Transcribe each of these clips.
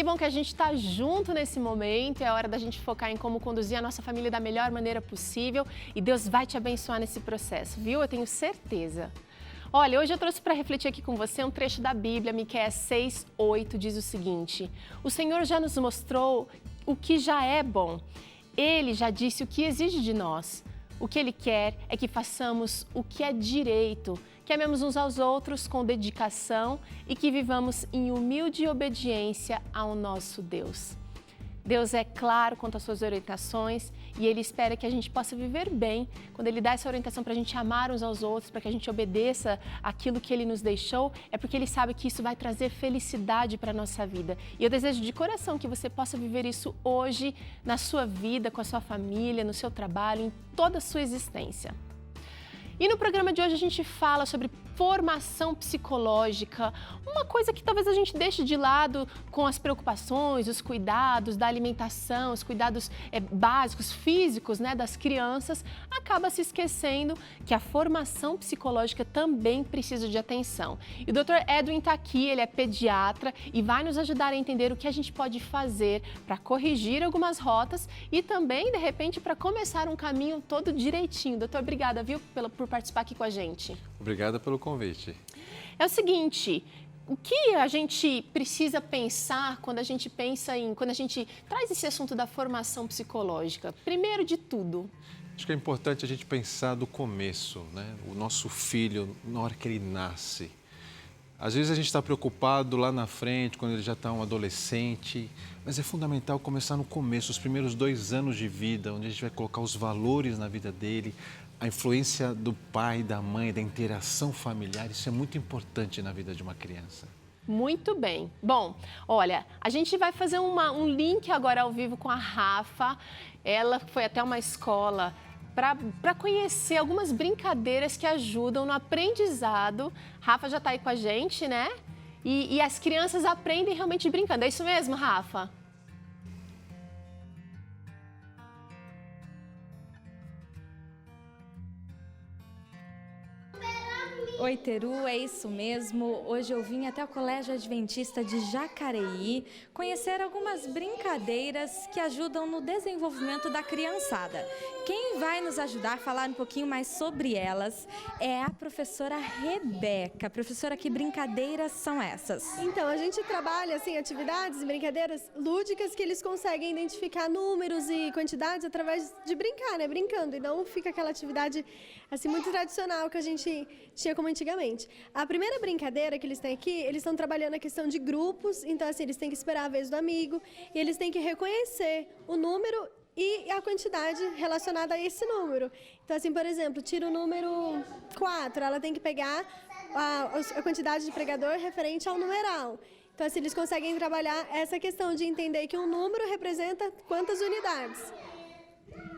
que bom que a gente está junto nesse momento. É hora da gente focar em como conduzir a nossa família da melhor maneira possível. E Deus vai te abençoar nesse processo, viu? Eu tenho certeza. Olha, hoje eu trouxe para refletir aqui com você um trecho da Bíblia, Miqueias 6:8, diz o seguinte: o Senhor já nos mostrou o que já é bom. Ele já disse o que exige de nós. O que Ele quer é que façamos o que é direito, que amemos uns aos outros com dedicação e que vivamos em humilde obediência ao nosso Deus. Deus é claro quanto às suas orientações e Ele espera que a gente possa viver bem. Quando Ele dá essa orientação para a gente amar uns aos outros, para que a gente obedeça aquilo que Ele nos deixou, é porque Ele sabe que isso vai trazer felicidade para a nossa vida. E eu desejo de coração que você possa viver isso hoje na sua vida, com a sua família, no seu trabalho, em toda a sua existência. E no programa de hoje a gente fala sobre formação psicológica, uma coisa que talvez a gente deixe de lado com as preocupações, os cuidados da alimentação, os cuidados básicos, físicos, né, das crianças, acaba se esquecendo que a formação psicológica também precisa de atenção. E o Dr. Edwin está aqui, ele é pediatra e vai nos ajudar a entender o que a gente pode fazer para corrigir algumas rotas e também, de repente, para começar um caminho todo direitinho. Doutor, obrigada, viu, por participar aqui com a gente. Obrigada pelo convite. É o seguinte, o que a gente precisa pensar quando a gente traz esse assunto da formação psicológica? Primeiro de tudo. Acho que é importante a gente pensar do começo, né? O nosso filho, na hora que ele nasce. Às vezes a gente está preocupado lá na frente, quando ele já está um adolescente, mas é fundamental começar no começo, os primeiros 2 anos de vida, onde a gente vai colocar os valores na vida dele, a influência do pai, da mãe, da interação familiar, isso é muito importante na vida de uma criança. Muito bem. Bom, olha, a gente vai fazer um link agora ao vivo com a Rafa. Ela foi até uma escola para conhecer algumas brincadeiras que ajudam no aprendizado. Rafa já está aí com a gente, né? E as crianças aprendem realmente brincando. É isso mesmo, Rafa? Oi, Teru, é isso mesmo. Hoje eu vim até o Colégio Adventista de Jacareí conhecer algumas brincadeiras que ajudam no desenvolvimento da criançada. Quem vai nos ajudar a falar um pouquinho mais sobre elas é a professora Rebeca. Professora, que brincadeiras são essas? Então, a gente trabalha assim, atividades e brincadeiras lúdicas que eles conseguem identificar números e quantidades através de brincar, né? Brincando. E não fica aquela atividade assim, muito tradicional que a gente tinha como antigamente. A primeira brincadeira que eles têm aqui, eles estão trabalhando a questão de grupos, então assim, eles têm que esperar a vez do amigo e eles têm que reconhecer o número e a quantidade relacionada a esse número. Então assim, por exemplo, tira o número 4, ela tem que pegar a quantidade de pregador referente ao numeral. Então assim, eles conseguem trabalhar essa questão de entender que um número representa quantas unidades.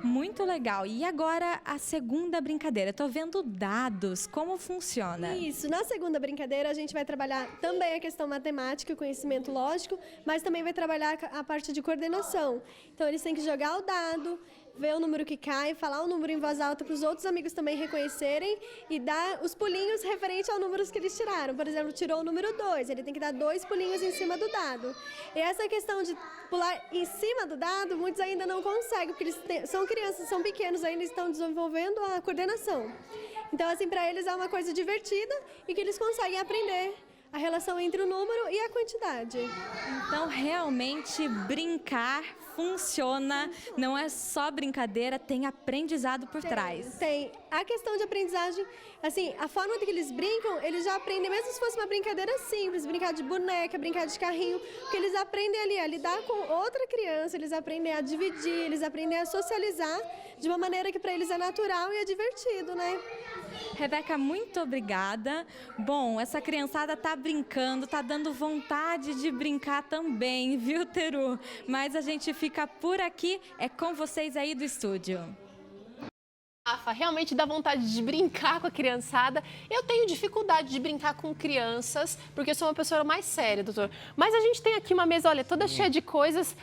Muito legal. E agora a segunda brincadeira. Estou vendo dados. Como funciona? Isso. Na segunda brincadeira a gente vai trabalhar também a questão matemática e conhecimento lógico, mas também vai trabalhar a parte de coordenação. Então eles têm que jogar o dado, ver o número que cai, falar o número em voz alta para os outros amigos também reconhecerem e dar os pulinhos referente ao número que eles tiraram. Por exemplo, tirou o número 2, ele tem que dar 2 pulinhos em cima do dado. E essa questão de pular em cima do dado, muitos ainda não conseguem, porque eles são crianças, são pequenos, ainda estão desenvolvendo a coordenação. Então, assim, para eles é uma coisa divertida e que eles conseguem aprender a relação entre o número e a quantidade. Então, realmente, brincar funciona, não é só brincadeira, tem aprendizado por trás. Tem. A questão de aprendizagem, assim, a forma que eles brincam, eles já aprendem, mesmo se fosse uma brincadeira simples, brincar de boneca, brincar de carrinho, porque eles aprendem ali a lidar com outra criança, eles aprendem a dividir, eles aprendem a socializar de uma maneira que para eles é natural e é divertido, né? Rebeca, muito obrigada. Bom, essa criançada tá brincando, tá dando vontade de brincar também, viu, Teru? Mas a gente fica por aqui, é com vocês aí do estúdio. Rafa, realmente dá vontade de brincar com a criançada. Eu tenho dificuldade de brincar com crianças, porque eu sou uma pessoa mais séria, doutor. Mas a gente tem aqui uma mesa, olha, toda cheia de coisas.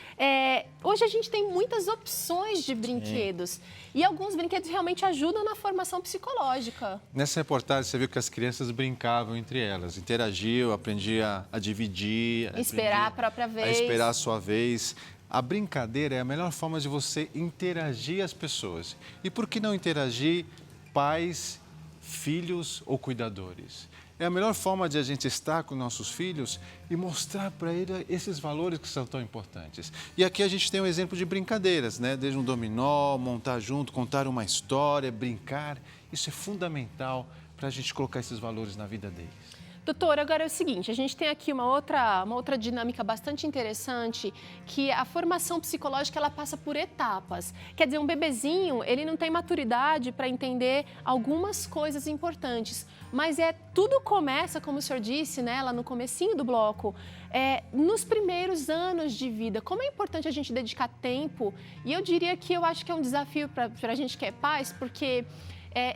Hoje a gente tem muitas opções de brinquedos. E alguns brinquedos realmente ajudam na formação psicológica. Nessa reportagem, você viu que as crianças brincavam entre elas, interagiam, aprendiam a dividir. Esperar a própria vez. A esperar a sua vez. A brincadeira é a melhor forma de você interagir as pessoas. E por que não interagir pais, filhos ou cuidadores? É a melhor forma de a gente estar com nossos filhos e mostrar para eles esses valores que são tão importantes. E aqui a gente tem um exemplo de brincadeiras, né? Desde um dominó, montar junto, contar uma história, brincar. Isso é fundamental para a gente colocar esses valores na vida deles. Doutor, agora é o seguinte, a gente tem aqui uma outra dinâmica bastante interessante, que a formação psicológica ela passa por etapas. Quer dizer, um bebezinho, ele não tem maturidade para entender algumas coisas importantes, mas tudo começa, como o senhor disse, né, lá no comecinho do bloco, nos primeiros anos de vida. Como é importante a gente dedicar tempo, e eu diria que eu acho que é um desafio para a gente que é pais, porque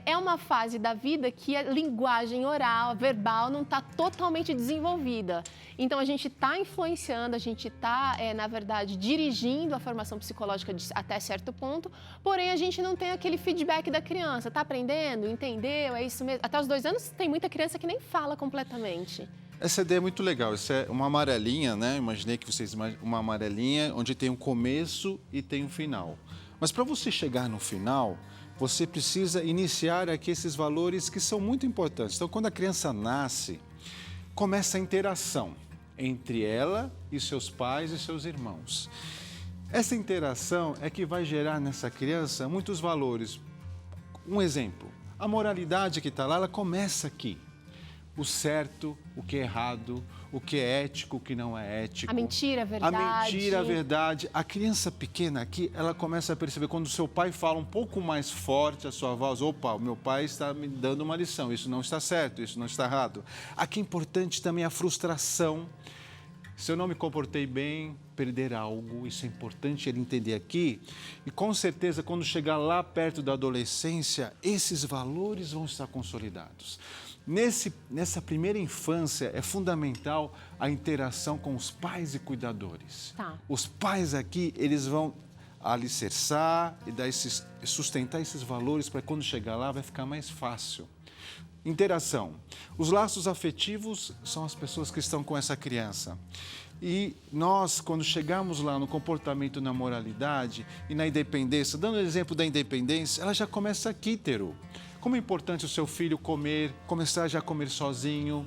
é uma fase da vida que a linguagem oral, verbal, não está totalmente desenvolvida. Então, a gente está influenciando, a gente está, na verdade, dirigindo a formação psicológica até certo ponto, porém, a gente não tem aquele feedback da criança. Está aprendendo? Entendeu? É isso mesmo? Até os 2 anos, tem muita criança que nem fala completamente. Essa ideia é muito legal. Isso é uma amarelinha, né? Imaginei que vocês uma amarelinha onde tem um começo e tem um final. Mas para você chegar no final, você precisa iniciar aqui esses valores que são muito importantes. Então, quando a criança nasce, começa a interação entre ela e seus pais e seus irmãos. Essa interação é que vai gerar nessa criança muitos valores. Um exemplo, a moralidade que está lá, ela começa aqui. O certo, o que é errado, o que é ético, o que não é ético. A mentira, a verdade. A mentira, a verdade. A criança pequena aqui, ela começa a perceber quando o seu pai fala um pouco mais forte a sua voz. Opa, o meu pai está me dando uma lição, isso não está certo, isso não está errado. Aqui é importante também a frustração. Se eu não me comportei bem, perder algo, isso é importante ele entender aqui. E com certeza, quando chegar lá perto da adolescência, esses valores vão estar consolidados. Nessa primeira infância, é fundamental a interação com os pais e cuidadores. Tá. Os pais aqui, eles vão alicerçar e sustentar esses valores para quando chegar lá vai ficar mais fácil. Interação. Os laços afetivos são as pessoas que estão com essa criança. E nós, quando chegamos lá no comportamento, na moralidade e na independência, dando o exemplo da independência, ela já começa aqui, Teru. Como é importante o seu filho começar já a comer sozinho,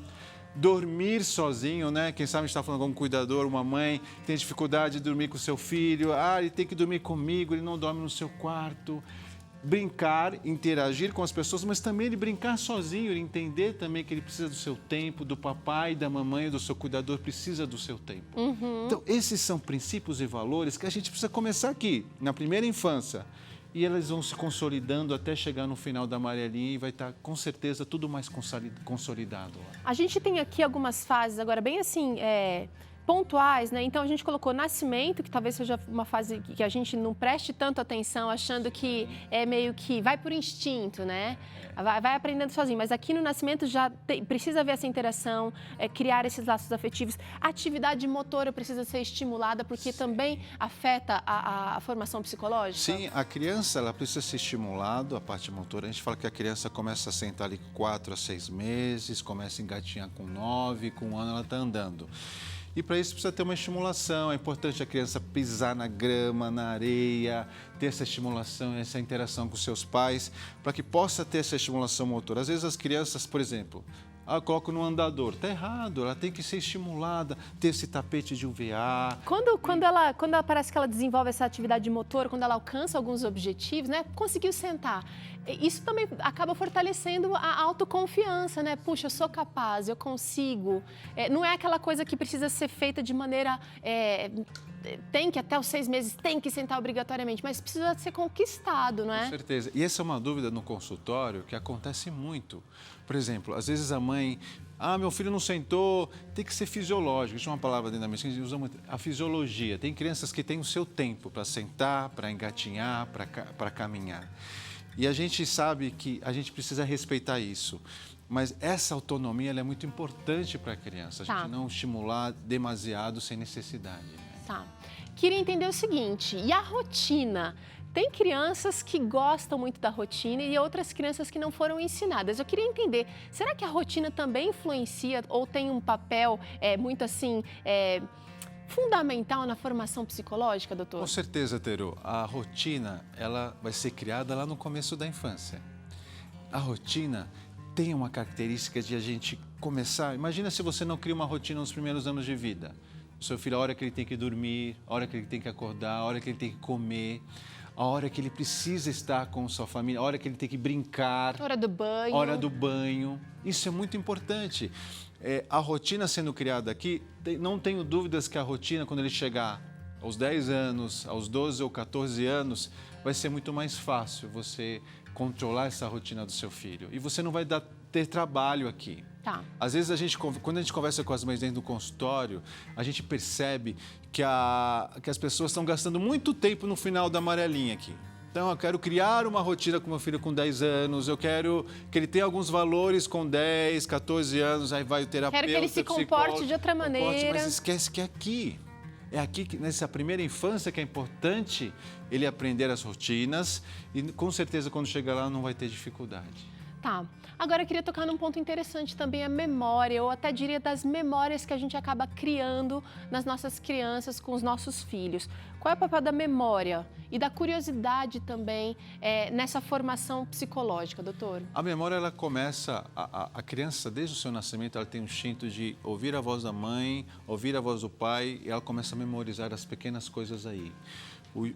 dormir sozinho, né? Quem sabe está falando com um cuidador, uma mãe que tem dificuldade de dormir com o seu filho. Ele tem que dormir comigo, ele não dorme no seu quarto. Brincar, interagir com as pessoas, mas também ele brincar sozinho, ele entender também que ele precisa do seu tempo, do papai, da mamãe, do seu cuidador precisa do seu tempo. Então, esses são princípios e valores que a gente precisa começar aqui, na primeira infância. E elas vão se consolidando até chegar no final da amarelinha e vai estar, com certeza, tudo mais consolidado. A gente tem aqui algumas fases, agora, bem assim, pontuais, né? Então, a gente colocou nascimento, que talvez seja uma fase que a gente não preste tanto atenção, achando que é meio que vai por instinto, né? Vai aprendendo sozinho. Mas aqui no nascimento já precisa haver essa interação, criar esses laços afetivos. A atividade motora precisa ser estimulada, porque também afeta a formação psicológica? Sim, a criança ela precisa ser estimulada, a parte motora. A gente fala que a criança começa a sentar ali com 4 a 6 meses, começa a engatinhar com 9, com 1 ano ela está andando. E para isso precisa ter uma estimulação, é importante a criança pisar na grama, na areia, ter essa estimulação, essa interação com seus pais, para que possa ter essa estimulação motora. Às vezes as crianças, por exemplo, coloco no andador, está errado, ela tem que ser estimulada, ter esse tapete de UVA. Quando ela parece que ela desenvolve essa atividade motora, quando ela alcança alguns objetivos, né, conseguiu sentar. Isso também acaba fortalecendo a autoconfiança, né? Puxa, eu sou capaz, eu consigo. Não é aquela coisa que precisa ser feita de maneira... tem que, até os 6 meses, tem que sentar obrigatoriamente, mas precisa ser conquistado, não é? Com certeza. E essa é uma dúvida no consultório que acontece muito. Por exemplo, às vezes a mãe... meu filho não sentou, tem que ser fisiológico. Isso é uma palavra dentro da medicina que a gente usa muito. A fisiologia. Tem crianças que têm o seu tempo para sentar, para engatinhar, para caminhar. E a gente sabe que a gente precisa respeitar isso. Mas essa autonomia ela é muito importante para a criança. A gente não estimular demasiado sem necessidade. Né? Tá. Queria entender o seguinte, e a rotina? Tem crianças que gostam muito da rotina e outras crianças que não foram ensinadas. Eu queria entender, será que a rotina também influencia ou tem um papel muito assim, fundamental na formação psicológica, doutor? Com certeza, Teru. A rotina, ela vai ser criada lá no começo da infância. A rotina tem uma característica de a gente começar... Imagina se você não cria uma rotina nos primeiros anos de vida. O seu filho, a hora que ele tem que dormir, a hora que ele tem que acordar, a hora que ele tem que comer, a hora que ele precisa estar com sua família, a hora que ele tem que brincar. Hora do banho. Hora do banho. Isso é muito importante. A rotina sendo criada aqui, não tenho dúvidas que a rotina, quando ele chegar aos 10 anos, aos 12 ou 14 anos, vai ser muito mais fácil você controlar essa rotina do seu filho. E você não vai ter trabalho aqui. Tá. Às vezes, quando a gente conversa com as mães dentro do consultório, a gente percebe que as pessoas estão gastando muito tempo no final da amarelinha aqui. Então, eu quero criar uma rotina com meu filho com 10 anos, eu quero que ele tenha alguns valores com 10, 14 anos, aí vai o terapeuta, quero que ele se comporte de outra maneira. Mas esquece que é aqui. É aqui, nessa primeira infância, que é importante ele aprender as rotinas e, com certeza, quando chegar lá, não vai ter dificuldade. Tá. Agora, eu queria tocar num ponto interessante também, a memória. Eu até diria das memórias que a gente acaba criando nas nossas crianças, com os nossos filhos. Qual é o papel da memória e da curiosidade também nessa formação psicológica, doutor? A memória, ela começa... A criança, desde o seu nascimento, ela tem um instinto de ouvir a voz da mãe, ouvir a voz do pai, e ela começa a memorizar as pequenas coisas aí.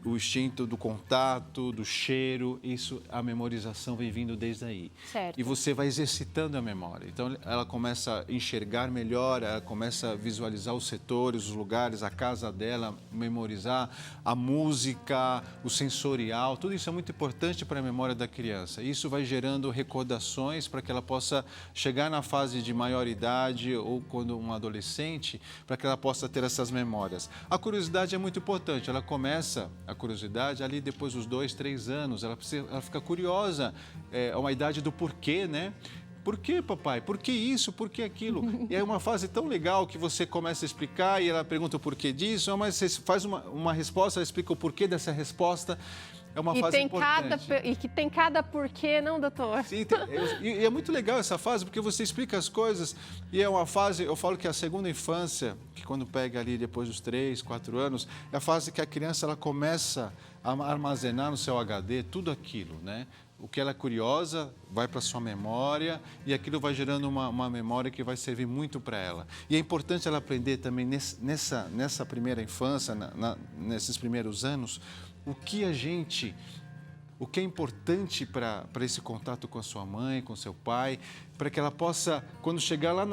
O instinto do contato, do cheiro, a memorização vem vindo desde aí. Certo. E você vai exercitando a memória. Então, ela começa a enxergar melhor, ela começa a visualizar os setores, os lugares, a casa dela, memorizar a música, o sensorial. Tudo isso é muito importante para a memória da criança. Isso vai gerando recordações para que ela possa chegar na fase de maioridade ou quando um adolescente, para que ela possa ter essas memórias. A curiosidade é muito importante. Ela começa a curiosidade ali depois dos 2, 3 anos, ela fica curiosa, é uma idade do porquê, né? Por que, papai? Por que isso? Por que aquilo? E é uma fase tão legal que você começa a explicar e ela pergunta o porquê disso, mas você faz uma resposta, ela explica o porquê dessa resposta. É uma fase importante. E que tem cada porquê, não, doutor? Sim, e é muito legal essa fase, porque você explica as coisas e é uma fase, eu falo que a segunda infância, que quando pega ali depois dos 3, 4 anos, é a fase que a criança ela começa a armazenar no seu HD tudo aquilo, né? O que ela é curiosa vai para sua memória e aquilo vai gerando uma memória que vai servir muito para ela. E é importante ela aprender também nessa primeira infância, nesses primeiros anos, o que é importante para esse contato com a sua mãe, com seu pai, para que ela possa, quando chegar lá,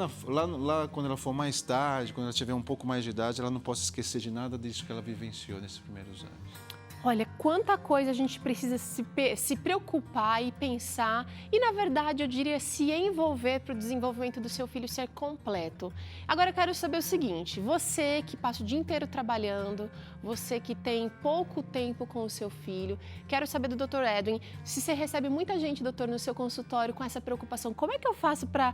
quando ela for mais tarde, quando ela tiver um pouco mais de idade, ela não possa esquecer de nada disso que ela vivenciou nesses primeiros anos. Olha, quanta coisa a gente precisa se preocupar e pensar e, na verdade, eu diria se envolver para o desenvolvimento do seu filho ser completo. Agora, eu quero saber o seguinte, você que passa o dia inteiro trabalhando, você que tem pouco tempo com o seu filho, quero saber do Dr. Edwin, se você recebe muita gente, doutor, no seu consultório com essa preocupação, como é que eu faço para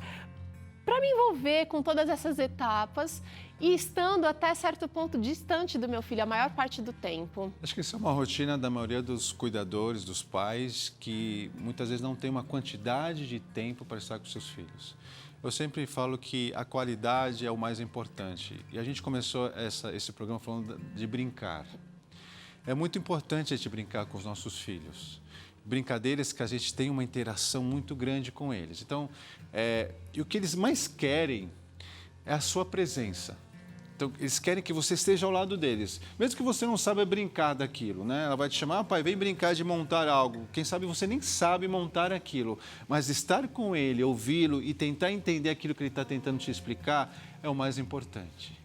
me envolver com todas essas etapas e estando até certo ponto distante do meu filho a maior parte do tempo? Acho que isso é uma rotina da maioria dos cuidadores, dos pais, que muitas vezes não tem uma quantidade de tempo para estar com seus filhos. Eu sempre falo que a qualidade é o mais importante. E a gente começou esse programa falando de brincar. É muito importante a gente brincar com os nossos filhos. Brincadeiras que a gente tem uma interação muito grande com eles. Então, e o que eles mais querem é a sua presença. Então, eles querem que você esteja ao lado deles. Mesmo que você não saiba brincar daquilo, né? Ela vai te chamar, pai, vem brincar de montar algo. Quem sabe você nem sabe montar aquilo. Mas estar com ele, ouvi-lo e tentar entender aquilo que ele está tentando te explicar é o mais importante.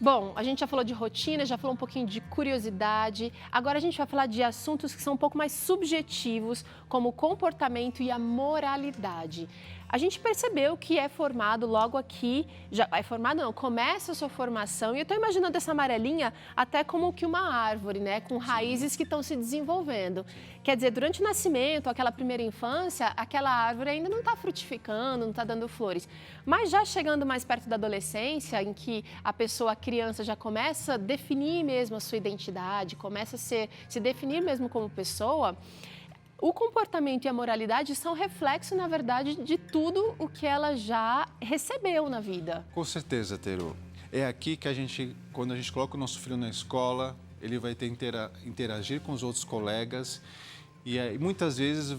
Bom, a gente já falou de rotina, já falou um pouquinho de curiosidade. Agora a gente vai falar de assuntos que são um pouco mais subjetivos, como o comportamento e a moralidade. a gente percebeu que é formado logo aqui, já é formado não, começa a sua formação, e eu estou imaginando essa amarelinha até como que uma árvore, né, com raízes que estão se desenvolvendo. Quer dizer, durante o nascimento, aquela primeira infância, aquela árvore ainda não está frutificando, não está dando flores. Mas já chegando mais perto da adolescência, em que a pessoa, a criança, já começa a definir mesmo a sua identidade, começa a se definir mesmo como pessoa, o comportamento e a moralidade são reflexo, na verdade, de tudo o que ela já recebeu na vida. Com certeza, Teru. É aqui que quando a gente coloca o nosso filho na escola, ele vai ter interagir com os outros colegas e aí, muitas vezes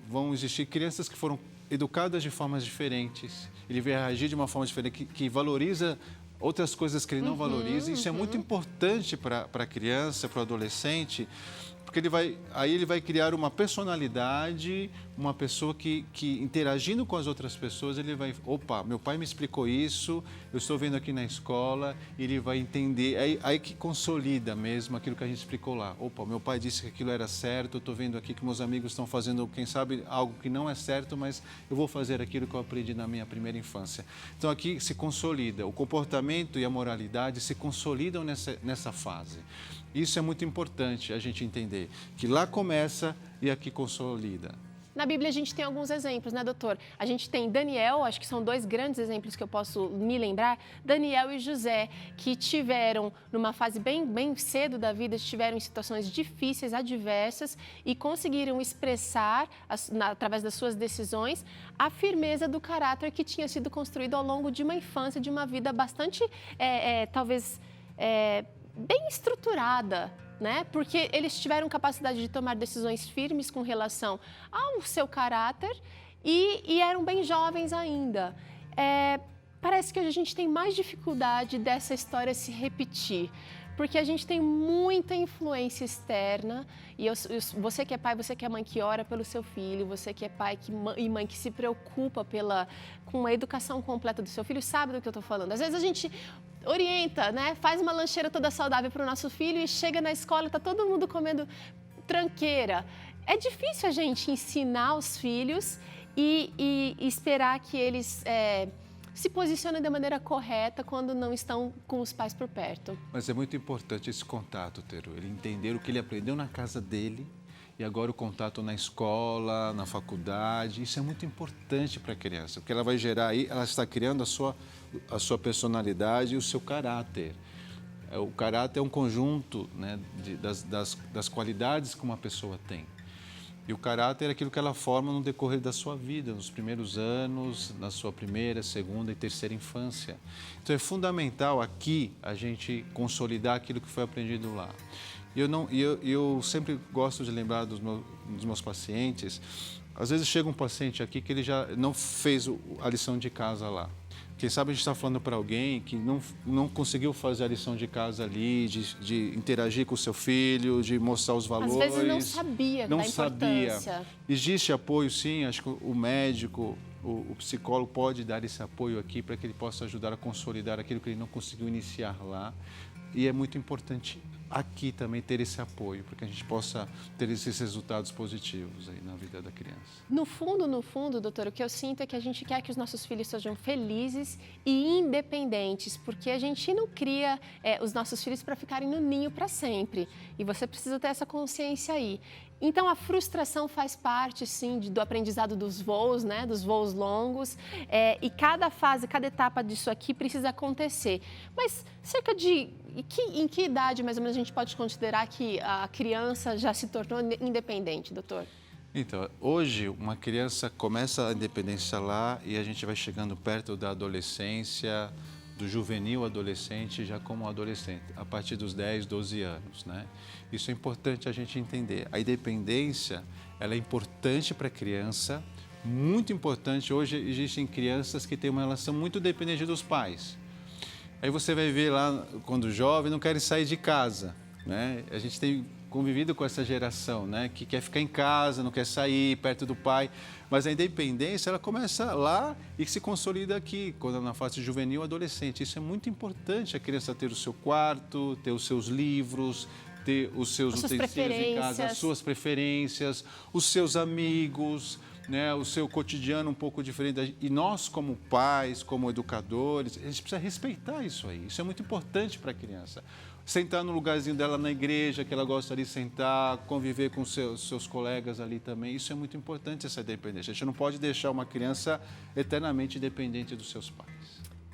vão existir crianças que foram educadas de formas diferentes. Ele vai reagir de uma forma diferente, que valoriza outras coisas que ele não valoriza. Isso é muito importante para a criança, para o adolescente, porque ele vai criar uma personalidade, uma pessoa que interagindo com as outras pessoas, ele vai, opa, meu pai me explicou isso, eu estou vendo aqui na escola, e ele vai entender, aí que consolida mesmo aquilo que a gente explicou lá. Opa, meu pai disse que aquilo era certo, eu estou vendo aqui que meus amigos estão fazendo, quem sabe, algo que não é certo, mas eu vou fazer aquilo que eu aprendi na minha primeira infância. Então aqui se consolida, o comportamento e a moralidade se consolidam nessa fase. Isso é muito importante a gente entender, que lá começa e aqui consolida. Na Bíblia a gente tem alguns exemplos, né, doutor? A gente tem Daniel, acho que são dois grandes exemplos que eu posso me lembrar, Daniel e José, que tiveram, numa fase bem cedo da vida, estiveram em situações difíceis, adversas, e conseguiram expressar, através das suas decisões, a firmeza do caráter que tinha sido construído ao longo de uma infância, de uma vida bastante, bem estruturada, né? Porque eles tiveram capacidade de tomar decisões firmes com relação ao seu caráter e eram bem jovens ainda. Parece que hoje a gente tem mais dificuldade dessa história se repetir, porque a gente tem muita influência externa e você que é pai, você que é mãe que ora pelo seu filho, você que é pai e mãe que se preocupa com a educação completa do seu filho, sabe do que eu estou falando. Às vezes a gente orienta, né? Faz uma lancheira toda saudável para o nosso filho e chega na escola, está todo mundo comendo tranqueira. É difícil a gente ensinar os filhos e esperar que eles se posicionem da maneira correta quando não estão com os pais por perto. Mas é muito importante esse contato, Teru. Ele entender o que ele aprendeu na casa dele e agora o contato na escola, na faculdade. Isso é muito importante para a criança, porque ela vai gerar aí, ela está criando a sua personalidade e o seu caráter. O caráter é um conjunto, né, das qualidades que uma pessoa tem. E o caráter é aquilo que ela forma no decorrer da sua vida, nos primeiros anos, na sua primeira, segunda e terceira infância. Então é fundamental aqui a gente consolidar aquilo que foi aprendido lá. Eu sempre gosto de lembrar dos meus pacientes, às vezes chega um paciente aqui que ele já não fez a lição de casa lá. Quem sabe a gente está falando para alguém que não conseguiu fazer a lição de casa ali, de interagir com o seu filho, de mostrar os valores. Às vezes não sabia da importância. Existe apoio, sim. Acho que o médico, o psicólogo pode dar esse apoio aqui para que ele possa ajudar a consolidar aquilo que ele não conseguiu iniciar lá. E é muito importante aqui também ter esse apoio, para que a gente possa ter esses resultados positivos aí na vida da criança. No fundo, doutor, o que eu sinto é que a gente quer que os nossos filhos sejam felizes e independentes, porque a gente não cria os nossos filhos para ficarem no ninho para sempre. E você precisa ter essa consciência aí. Então, a frustração faz parte, sim, do aprendizado dos voos, né? Dos voos longos. E cada fase, cada etapa disso aqui precisa acontecer. Mas em que idade, mais ou menos, a gente pode considerar que a criança já se tornou independente, doutor? Então, hoje, uma criança começa a independência lá e a gente vai chegando perto da adolescência, do juvenil adolescente, já como adolescente, a partir dos 10, 12 anos, né? Isso é importante a gente entender. A independência, ela é importante para a criança, muito importante. Hoje existem crianças que têm uma relação muito dependente dos pais. Aí você vai ver lá, quando jovem, não querem sair de casa, né? A gente tem convivido com essa geração, né? Que quer ficar em casa, não quer sair perto do pai. Mas a independência, ela começa lá e se consolida aqui, quando na fase juvenil, adolescente. Isso é muito importante, a criança ter o seu quarto, ter os seus livros, ter os seus utensílios em casa, as suas preferências, os seus amigos, né, o seu cotidiano um pouco diferente. E nós, como pais, como educadores, a gente precisa respeitar isso aí. Isso é muito importante para a criança. Sentar no lugarzinho dela na igreja, que ela gosta de sentar, conviver com seus colegas ali também. Isso é muito importante, essa dependência. A gente não pode deixar uma criança eternamente dependente dos seus pais.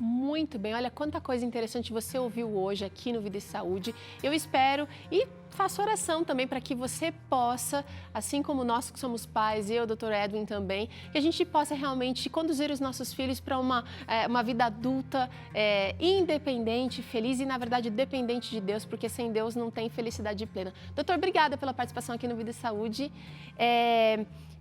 Muito bem, olha quanta coisa interessante você ouviu hoje aqui no Vida e Saúde. Eu espero e faço oração também para que você possa, assim como nós que somos pais, eu, Dr. Edwin também, que a gente possa realmente conduzir os nossos filhos para uma vida adulta independente, feliz e, na verdade, dependente de Deus, porque sem Deus não tem felicidade plena. Doutor, obrigada pela participação aqui no Vida e Saúde.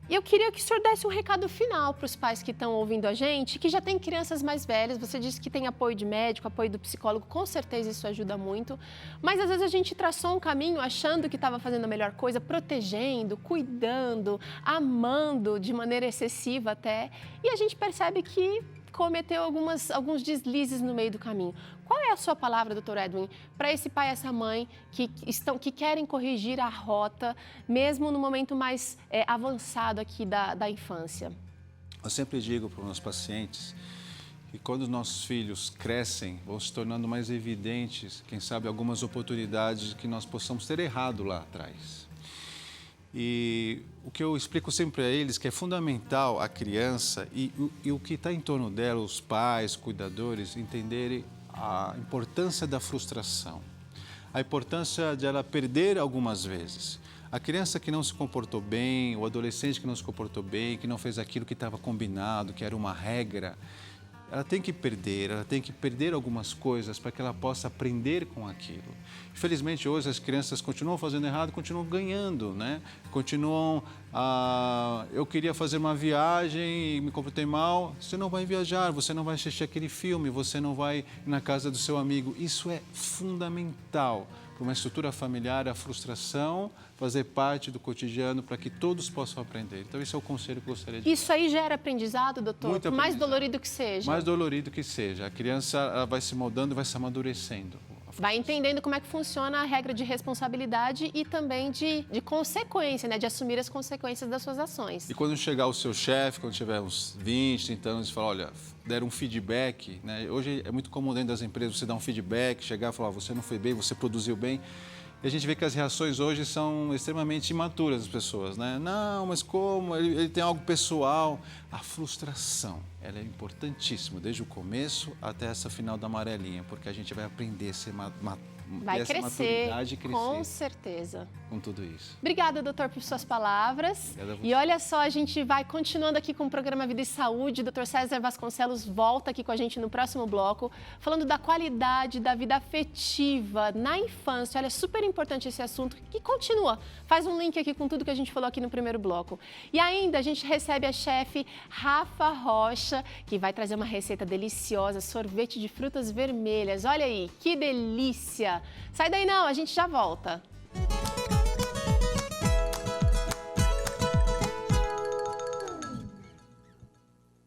Eu queria que o senhor desse um recado final para os pais que estão ouvindo a gente, que já têm crianças mais velhas. Você disse que tem apoio de médico, apoio do psicólogo, com certeza isso ajuda muito. Mas às vezes a gente traçou um caminho achando que estava fazendo a melhor coisa, protegendo, cuidando, amando de maneira excessiva até. E a gente percebe que cometeu alguns deslizes no meio do caminho. Qual é a sua palavra, doutor Edwin, para esse pai e essa mãe que querem corrigir a rota, mesmo no momento mais avançado aqui da infância? Eu sempre digo para os meus pacientes que quando os nossos filhos crescem, vão se tornando mais evidentes, quem sabe, algumas oportunidades que nós possamos ter errado lá atrás. E o que eu explico sempre a eles que é fundamental a criança e o que está em torno dela, os pais, cuidadores, entenderem a importância da frustração, a importância de ela perder algumas vezes. A criança que não se comportou bem, o adolescente que não se comportou bem, que não fez aquilo que estava combinado, que era uma regra, ela tem que perder algumas coisas para que ela possa aprender com aquilo. Infelizmente, hoje as crianças continuam fazendo errado, continuam ganhando, né? Continuam, eu queria fazer uma viagem e me comportei mal. Você não vai viajar, você não vai assistir aquele filme, você não vai na casa do seu amigo. Isso é fundamental para uma estrutura familiar, a frustração fazer parte do cotidiano para que todos possam aprender. Então, esse é o conselho que eu gostaria de dar. Isso aí gera aprendizado, doutor? Muito Por mais aprendizado. dolorido que seja? Mais dolorido que seja. A criança ela vai se moldando, vai se amadurecendo. Vai entendendo como é que funciona a regra de responsabilidade e também de consequência, né? De assumir as consequências das suas ações. E quando chegar o seu chefe, quando tiver uns 20, 30 anos, e falar, olha, deram um feedback, né? Hoje é muito comum dentro das empresas você dar um feedback, chegar e falar, você não foi bem, você produziu bem. E a gente vê que as reações hoje são extremamente imaturas das pessoas, né? Não, mas como? Ele tem algo pessoal. A frustração, ela é importantíssima, desde o começo até essa final da amarelinha, porque a gente vai aprender a ser vai essa crescer, maturidade e crescer com certeza. com tudo isso. Obrigada, doutor, por suas palavras. Obrigada a você. E olha só, a gente vai continuando aqui com o programa Vida e Saúde. Dr. César Vasconcelos volta aqui com a gente no próximo bloco, falando da qualidade da vida afetiva na infância. Olha, é super importante esse assunto que continua. Faz um link aqui com tudo que a gente falou aqui no primeiro bloco. E ainda a gente recebe a chefe Rafa Rocha, que vai trazer uma receita deliciosa, sorvete de frutas vermelhas. Olha aí, que delícia! Sai daí não, a gente já volta.